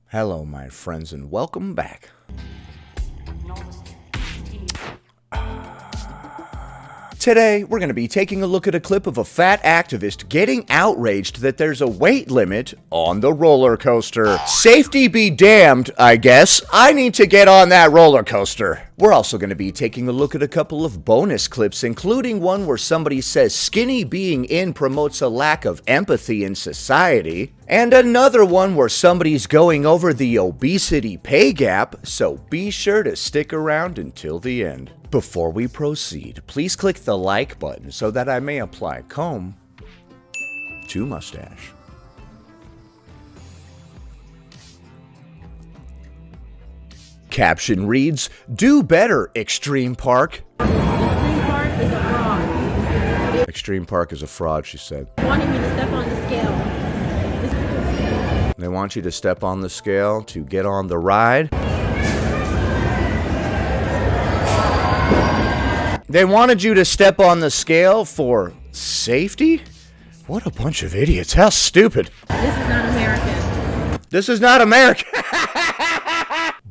Hello, my friends, and welcome back. Today, we're going to be taking a look at a clip of a fat activist getting outraged that there's a weight limit on the roller coaster. Safety be damned, I guess. I need to get on that roller coaster. We're also going to be taking a look at a couple of bonus clips, including one where somebody says skinny being in promotes a lack of empathy in society, and another one where somebody's going over the obesity pay gap, so be sure to stick around until the end. Before we proceed, please click the like button so that I may apply comb to mustache. Caption reads, "Do better, Extreme Park." Extreme Park is a fraud. Extreme Park is a fraud, she said. Wanting me to step on the scale. They want you to step on the scale to get on the ride. They wanted you to step on the scale for safety? What a bunch of idiots. How stupid. This is not American. This is not American.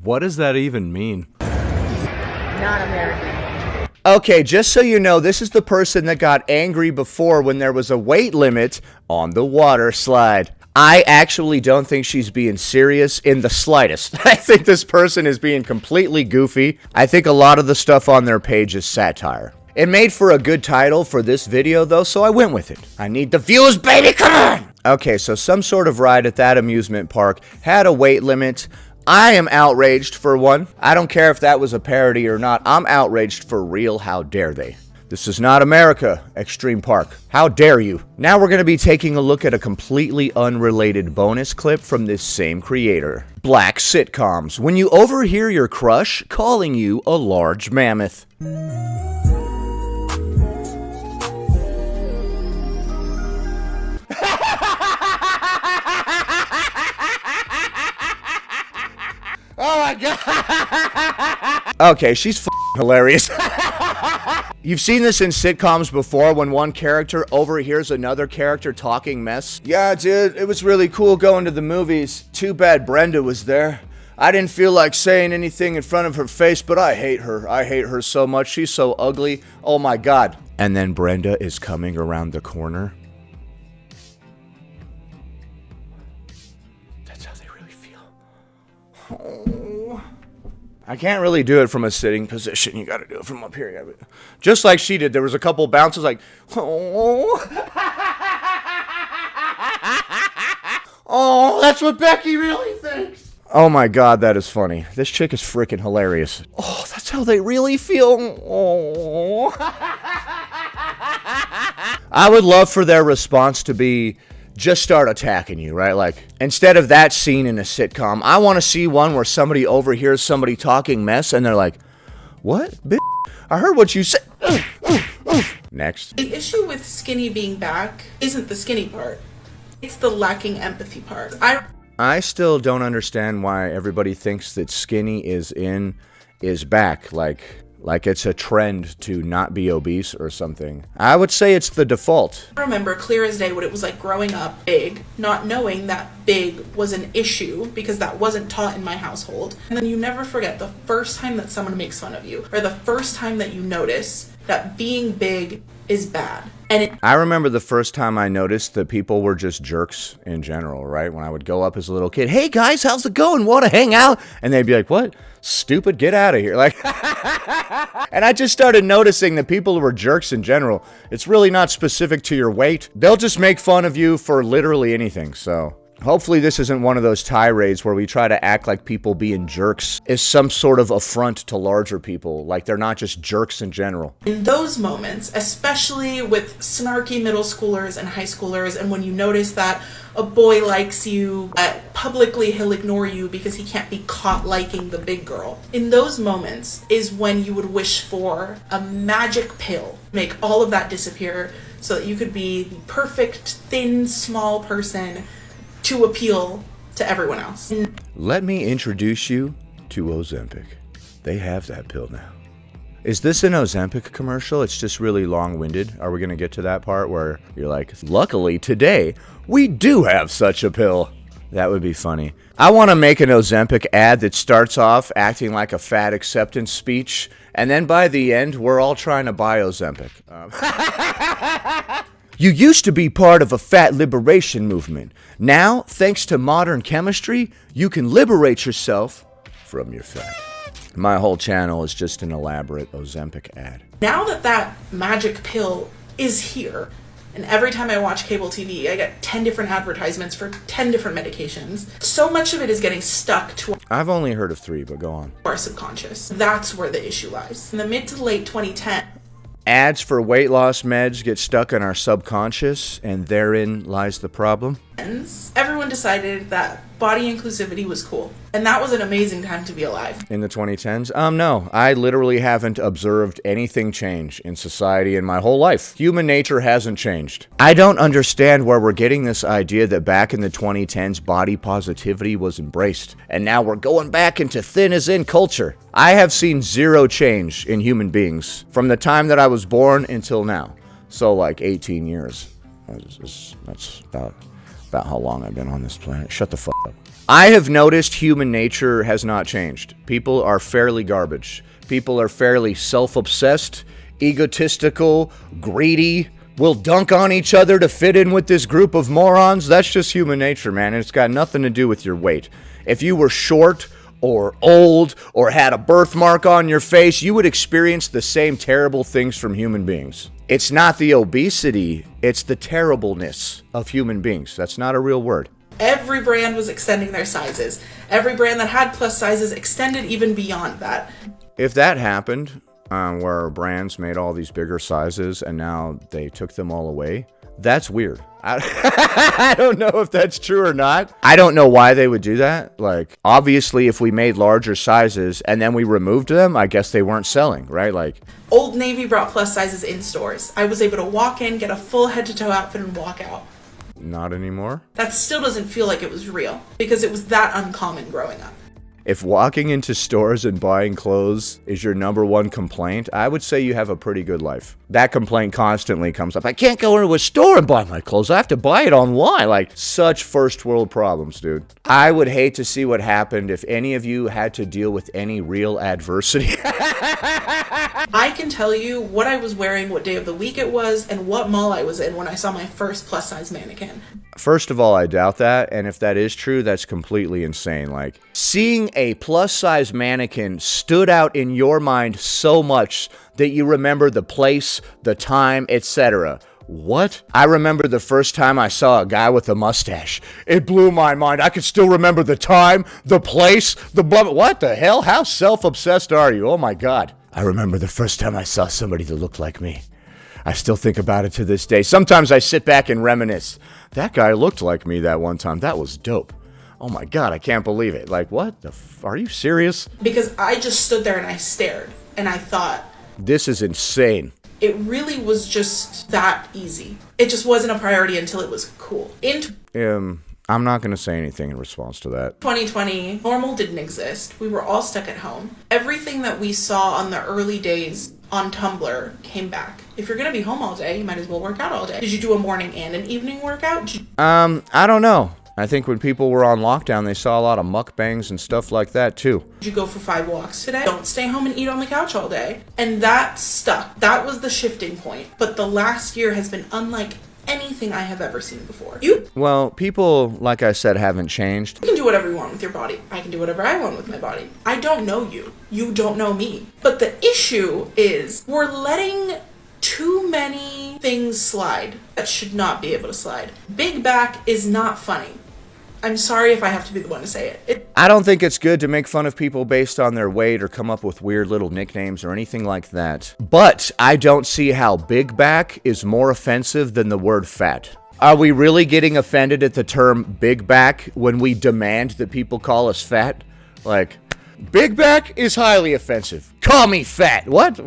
What does that even mean? Not American. Okay, just so you know, this is the person that got angry before when there was a weight limit on the water slide. I actually don't think she's being serious in the slightest. I think this person is being completely goofy. I think a lot of the stuff on their page is satire. It made for a good title for this video, though, so I went with it. I need the views, baby, come on! Okay, so some sort of ride at that amusement park had a weight limit. I am outraged, for one. I don't care if that was a parody or not. I'm outraged for real. How dare they? This is not America, Extreme Park. How dare you? Now we're going to be taking a look at a completely unrelated bonus clip from this same creator. Black sitcoms. When you overhear your crush calling you a large mammoth. Oh my god! Okay, she's hilarious. You've seen this in sitcoms before when one character overhears another character talking mess. Yeah, dude, it was really cool going to the movies. Too bad Brenda was there. I didn't feel like saying anything in front of her face, but I hate her. I hate her so much. She's so ugly. Oh my god. And then Brenda is coming around the corner. That's how they really feel. Oh. I can't really do it from a sitting position. You gotta do it from up here. Just like she did. There was a couple bounces like, oh. Oh, that's what Becky really thinks. Oh my god, that is funny. This chick is freaking hilarious. Oh, that's how they really feel. Oh. I would love for their response to be, just start attacking you, right? Like, instead of that scene in a sitcom, I want to see one where somebody overhears somebody talking mess and they're like, what? Bitch, I heard what you said. Next. The issue with skinny being back isn't the skinny part. It's the lacking empathy part. I still don't understand why everybody thinks that skinny is back. Like it's a trend to not be obese or something. I would say it's the default. I remember clear as day what it was like growing up big, not knowing that big was an issue because that wasn't taught in my household. And then you never forget the first time that someone makes fun of you or the first time that you notice that being big is bad. And I remember the first time I noticed that people were just jerks in general, right? When I would go up as a little kid, hey guys, how's it going? Want to hang out? And they'd be like, what? Stupid, get out of here. Like, and I just started noticing that people were jerks in general. It's really not specific to your weight. They'll just make fun of you for literally anything, so. Hopefully this isn't one of those tirades where we try to act like people being jerks is some sort of affront to larger people, like they're not just jerks in general. in those moments, especially with snarky middle schoolers and high schoolers, and when you notice that a boy likes you, but publicly he'll ignore you because he can't be caught liking the big girl. In those moments is when you would wish for a magic pill, make all of that disappear so that you could be the perfect, thin, small person to appeal to everyone else. Let me introduce you to Ozempic. They have that pill now. Is this an Ozempic commercial? It's just really long-winded. Are we going to get to that part where you're like, luckily today, we do have such a pill. That would be funny. I want to make an Ozempic ad that starts off acting like a fat acceptance speech, and then by the end, we're all trying to buy Ozempic. You used to be part of a fat liberation movement. Now, thanks to modern chemistry, you can liberate yourself from your fat. My whole channel is just an elaborate Ozempic ad. Now that that magic pill is here, and every time I watch cable TV, I get 10 different advertisements for 10 different medications. So much of it is getting stuck to I've only heard of 3, but go on. our subconscious. That's where the issue lies. In the mid to late 2010s, Ads for weight loss meds get stuck in our subconscious, and therein lies the problem. everyone decided that body inclusivity was cool. And that was an amazing time to be alive. In the 2010s? No. I literally haven't observed anything change in society in my whole life. Human nature hasn't changed. I don't understand where we're getting this idea that back in the 2010s, body positivity was embraced. And now we're going back into thin as in culture. I have seen zero change in human beings from the time that I was born until now. So like 18 years. That's about how long I've been on this planet. Shut the fuck up. I have noticed human nature has not changed. People are fairly garbage. People are fairly self-obsessed, egotistical, greedy, will dunk on each other to fit in with this group of morons. That's just human nature, man. And it's got nothing to do with your weight. If you were short or old or had a birthmark on your face, you would experience the same terrible things from human beings. It's not the obesity, it's the terribleness of human beings. That's not a real word. Every brand was extending their sizes. Every brand that had plus sizes extended even beyond that. If that happened, where brands made all these bigger sizes and now they took them all away, that's weird. I don't know if that's true or not. I don't know why they would do that. Like, obviously, if we made larger sizes and then we removed them, I guess they weren't selling, right? Like, Old Navy brought plus sizes in stores. I was able to walk in, get a full head-to-toe outfit, and walk out. not anymore. That still doesn't feel like it was real, because it was that uncommon growing up. If walking into stores and buying clothes is your number one complaint, I would say you have a pretty good life. That complaint constantly comes up. I can't go into a store and buy my clothes. I have to buy it online. Like, such first world problems, dude. I would hate to see what happened if any of you had to deal with any real adversity. I can tell you what I was wearing, what day of the week it was, and what mall I was in when I saw my first plus size mannequin. First of all, I doubt that, and if that is true, that's completely insane. Like, seeing a plus-size mannequin stood out in your mind so much that you remember the place, the time, etc. What? I remember the first time I saw a guy with a mustache. It blew my mind. I could still remember the time, the place, the blah. What the hell? How self-obsessed are you? Oh my God. I remember the first time I saw somebody that looked like me. I still think about it to this day. Sometimes I sit back and reminisce. That guy looked like me that one time. That was dope. Oh my God, I can't believe it. Like, what the are you serious? Because I just stood there and I stared, and I thought, this is insane. it really was just that easy. It just wasn't a priority until it was cool. In I'm not going to say anything in response to that. 2020, normal didn't exist. We were all stuck at home. Everything that we saw on the early days on Tumblr came back. If you're going to be home all day, you might as well work out all day. Did you do a morning and an evening workout? I don't know. I think when people were on lockdown, they saw a lot of mukbangs and stuff like that too. Did you go for 5 walks today? Don't stay home and eat on the couch all day. And that stuck. That was the shifting point. But the last year has been unlike anything I have ever seen before. Well, people, like I said, haven't changed. You can do whatever you want with your body. I can do whatever I want with my body. I don't know you. You don't know me. But the issue is we're letting too many things slide that should not be able to slide. Big back is not funny. I'm sorry if I have to be the one to say it. I don't think it's good to make fun of people based on their weight or come up with weird little nicknames or anything like that. But I don't see how big back is more offensive than the word fat. Are we really getting offended at the term big back when we demand that people call us fat? Like, big back is highly offensive. Call me fat. What?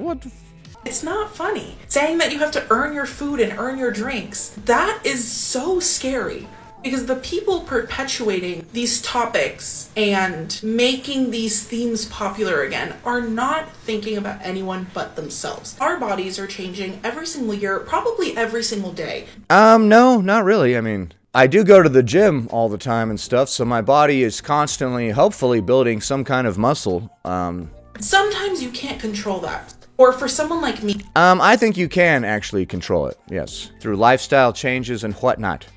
It's not funny. Saying that you have to earn your food and earn your drinks, that is so scary. Because the people perpetuating these topics and making these themes popular again are not thinking about anyone but themselves. Our bodies are changing every single year, probably every single day. No, not really. I mean, I do go to the gym all the time and stuff, so my body is constantly, hopefully, building some kind of muscle. Sometimes you can't control that. Or for someone like me, I think you can actually control it, yes, through lifestyle changes and whatnot.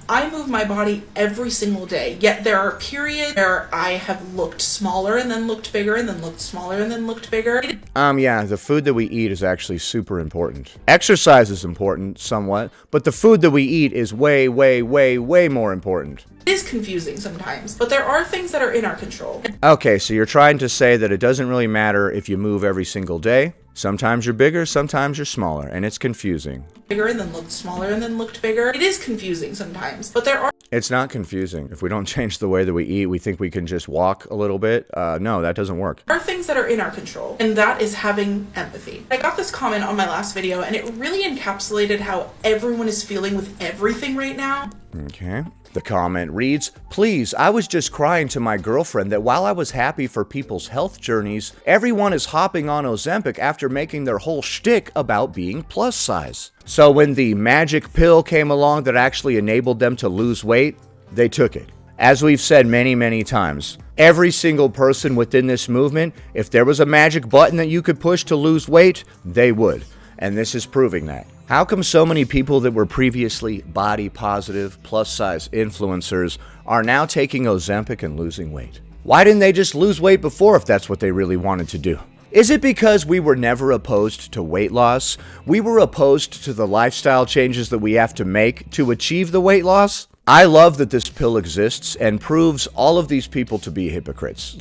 I move my body every single day, yet there are periods where I have looked smaller and then looked bigger and then looked smaller and then looked bigger. Yeah, the food that we eat is actually super important. Exercise is important, somewhat, but the food that we eat is way, way, way, way more important. It is confusing sometimes, but there are things that are in our control. Okay, so you're trying to say that it doesn't really matter if you move every single day. Sometimes you're bigger, sometimes you're smaller, and it's confusing. Bigger and then looked smaller and then looked bigger. It is confusing sometimes, but there are... It's not confusing. If we don't change the way that we eat, we think we can just walk a little bit. No, that doesn't work. There are things that are in our control, and that is having empathy. I got this comment on my last video, and it really encapsulated how everyone is feeling with everything right now. Okay. The comment reads, "Please, I was just crying to my girlfriend that while I was happy for people's health journeys, everyone is hopping on Ozempic after making their whole shtick about being plus size." So when the magic pill came along that actually enabled them to lose weight, they took it. As we've said many, many times, every single person within this movement, if there was a magic button that you could push to lose weight, they would. And this is proving that. How come so many people that were previously body positive, plus size influencers are now taking Ozempic and losing weight? Why didn't they just lose weight before if that's what they really wanted to do? Is it because we were never opposed to weight loss? We were opposed to the lifestyle changes that we have to make to achieve the weight loss? I love that this pill exists and proves all of these people to be hypocrites.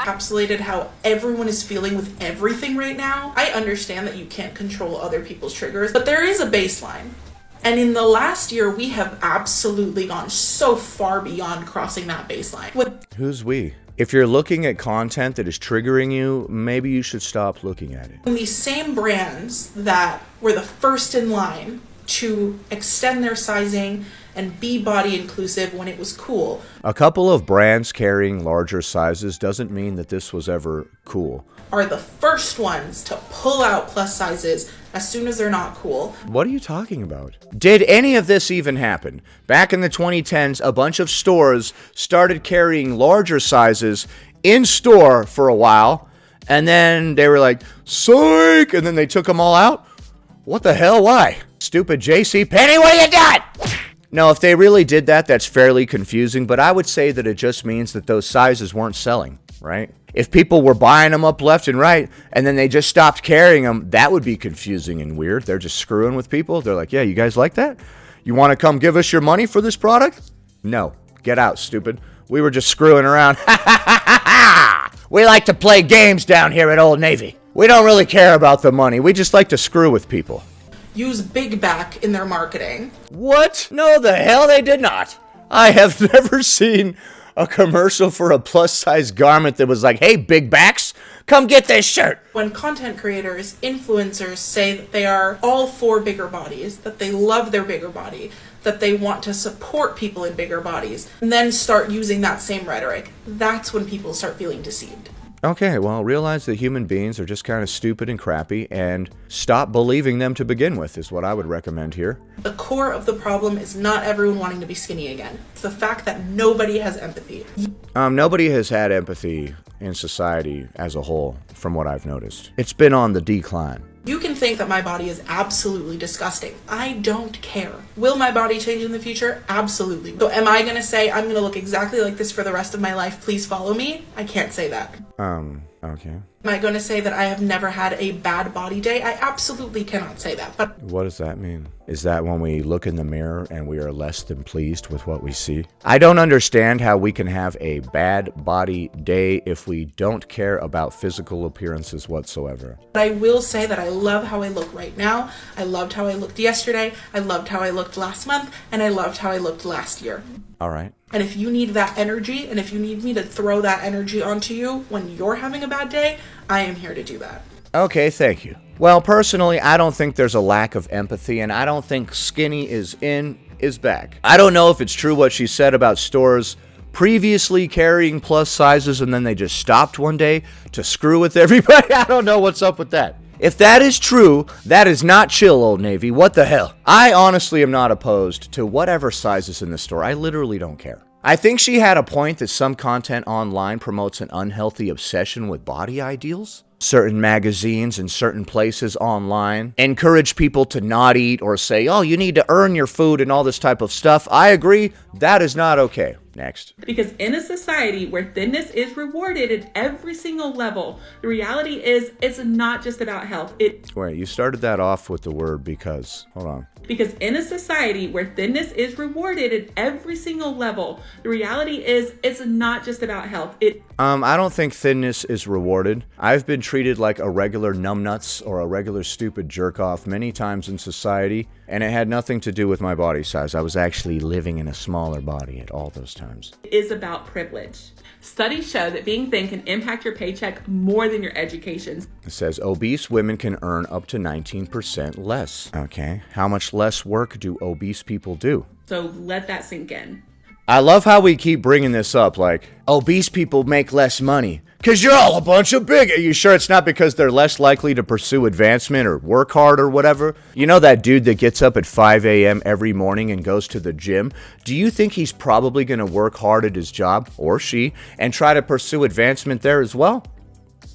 Encapsulated how everyone is feeling with everything right now. I understand that you can't control other people's triggers, but there is a baseline. And in the last year, we have absolutely gone so far beyond crossing that baseline. Who's we? If you're looking at content that is triggering you, maybe you should stop looking at it. When these same brands that were the first in line to extend their sizing and be body inclusive when it was cool. A couple of brands carrying larger sizes doesn't mean that this was ever cool. Are the first ones to pull out plus sizes as soon as they're not cool. What are you talking about? Did any of this even happen? Back in the 2010s, a bunch of stores started carrying larger sizes in store for a while, and then they were like, psych, and then they took them all out? What the hell? Why? Stupid JC Penney, what you done? No, if they really did that, that's fairly confusing, but I would say that it just means that those sizes weren't selling, right? If people were buying them up left and right, and then they just stopped carrying them, that would be confusing and weird. They're just screwing with people. They're like, yeah, you guys like that? You want to come give us your money for this product? No. Get out, stupid. We were just screwing around. We like to play games down here at Old Navy. We don't really care about the money. We just like to screw with people. Use Big Back in their marketing. What? No, the hell they did not. I have never seen a commercial for a plus-size garment that was like, hey, big backs, come get this shirt. When content creators, influencers say that they are all for bigger bodies, that they love their bigger body, that they want to support people in bigger bodies, and then start using that same rhetoric, that's when people start feeling deceived. Okay, well, realize that human beings are just kind of stupid and crappy, and stop believing them to begin with is what I would recommend here. The core of the problem is not everyone wanting to be skinny again. It's the fact that nobody has empathy. Nobody has had empathy in society as a whole, from what I've noticed. It's been on the decline. You can think that my body is absolutely disgusting. I don't care. Will my body change in the future? Absolutely. So am I going to say I'm going to look exactly like this for the rest of my life? Please follow me? I can't say that. Okay. Am I going to say that I have never had a bad body day? I absolutely cannot say that. But what does that mean? Is that when we look in the mirror and we are less than pleased with what we see? I don't understand how we can have a bad body day if we don't care about physical appearances whatsoever. I will say that I love how I look right now. I loved how I looked yesterday. I loved how I looked last month. And I loved how I looked last year. All right. And if you need that energy, and if you need me to throw that energy onto you when you're having a bad day, I am here to do that. Okay, thank you. Well, personally, I don't think there's a lack of empathy, and I don't think skinny is in, is back. I don't know if it's true what she said about stores previously carrying plus sizes and then they just stopped one day to screw with everybody. I don't know what's up with that. If that is true, that is not chill, Old Navy. What the hell? I honestly am not opposed to whatever size is in the store. I literally don't care. I think she had a point that some content online promotes an unhealthy obsession with body ideals. Certain magazines and certain places online encourage people to not eat or say, oh, you need to earn your food and all this type of stuff. I agree. That is not okay. Next. Because in a society where thinness is rewarded at every single level, the reality is it's not just about health. Wait, you started that off with the word because. Hold on. Because in a society where thinness is rewarded at every single level, the reality is it's not just about health. I don't think thinness is rewarded. I've been treated like a regular numbnuts or a regular stupid jerk-off many times in society, and it had nothing to do with my body size. I was actually living in a smaller body at all those times. It is about privilege. Studies show that being thin can impact your paycheck more than your education. It says obese women can earn up to 19% less. Okay, how much less work do obese people do? So let that sink in. I love how we keep bringing this up, like, obese people make less money. Because you're all a bunch of big. Are you sure it's not because they're less likely to pursue advancement or work hard or whatever? You know that dude that gets up at 5 a.m. every morning and goes to the gym? Do you think he's probably going to work hard at his job, or she, and try to pursue advancement there as well?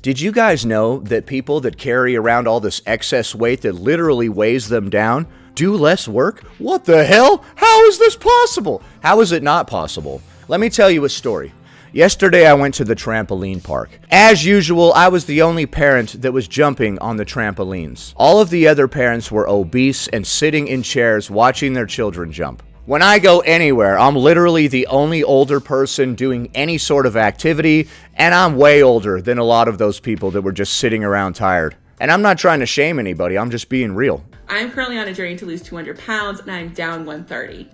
Did you guys know that people that carry around all this excess weight that literally weighs them down do less work? What the hell? How is this possible? How is it not possible? Let me tell you a story. Yesterday I went to the trampoline park. As usual, I was the only parent that was jumping on the trampolines. All of the other parents were obese and sitting in chairs watching their children jump. When I go anywhere, I'm literally the only older person doing any sort of activity, and I'm way older than a lot of those people that were just sitting around tired. And I'm not trying to shame anybody, I'm just being real. I'm currently on a journey to lose 200 pounds, and I'm down 130.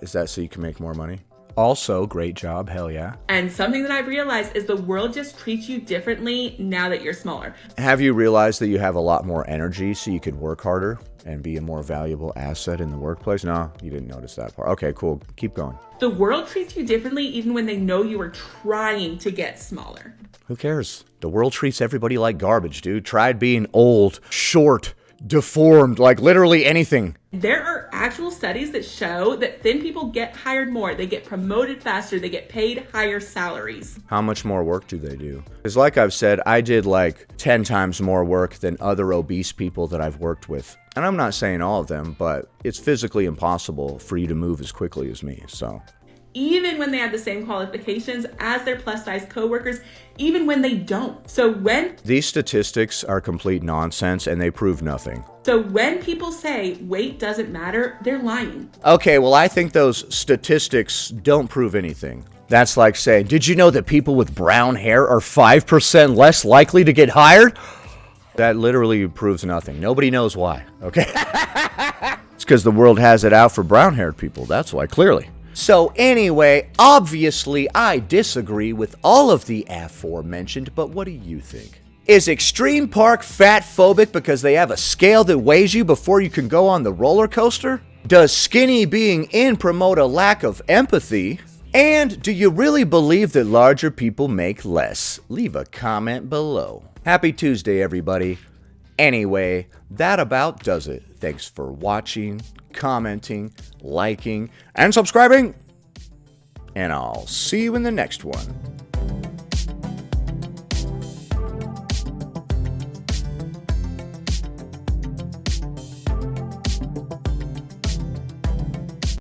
Is that so you can make more money? Also, great job, hell yeah. And something that I've realized is the world just treats you differently now that you're smaller. Have you realized that you have a lot more energy so you could work harder and be a more valuable asset in the workplace? No, you didn't notice that part. Okay, cool. Keep going. The world treats you differently even when they know you are trying to get smaller. Who cares? The world treats everybody like garbage, dude. Tried being old, short, deformed, like literally anything. There are actual studies that show that thin people get hired more, they get promoted faster, they get paid higher salaries. How much more work do they do? Because like I've said, I did like 10 times more work than other obese people that I've worked with. And I'm not saying all of them, but it's physically impossible for you to move as quickly as me, so. Even when they have the same qualifications as their plus-size coworkers, even when they don't. So when these statistics are complete nonsense and they prove nothing. So when people say weight doesn't matter, they're lying. Okay, well, I think those statistics don't prove anything. That's like saying, did you know that people with brown hair are 5% less likely to get hired? That literally proves nothing. Nobody knows why, okay? It's because the world has it out for brown-haired people. That's why, clearly. So anyway, obviously I disagree with all of the aforementioned, but what do you think? Is Extreme Park fat-phobic because they have a scale that weighs you before you can go on the roller coaster? Does skinny being in promote a lack of empathy? And do you really believe that larger people make less? Leave a comment below. Happy Tuesday, everybody. Anyway, that about does it. Thanks for watching, commenting, liking, and subscribing. And I'll see you in the next one.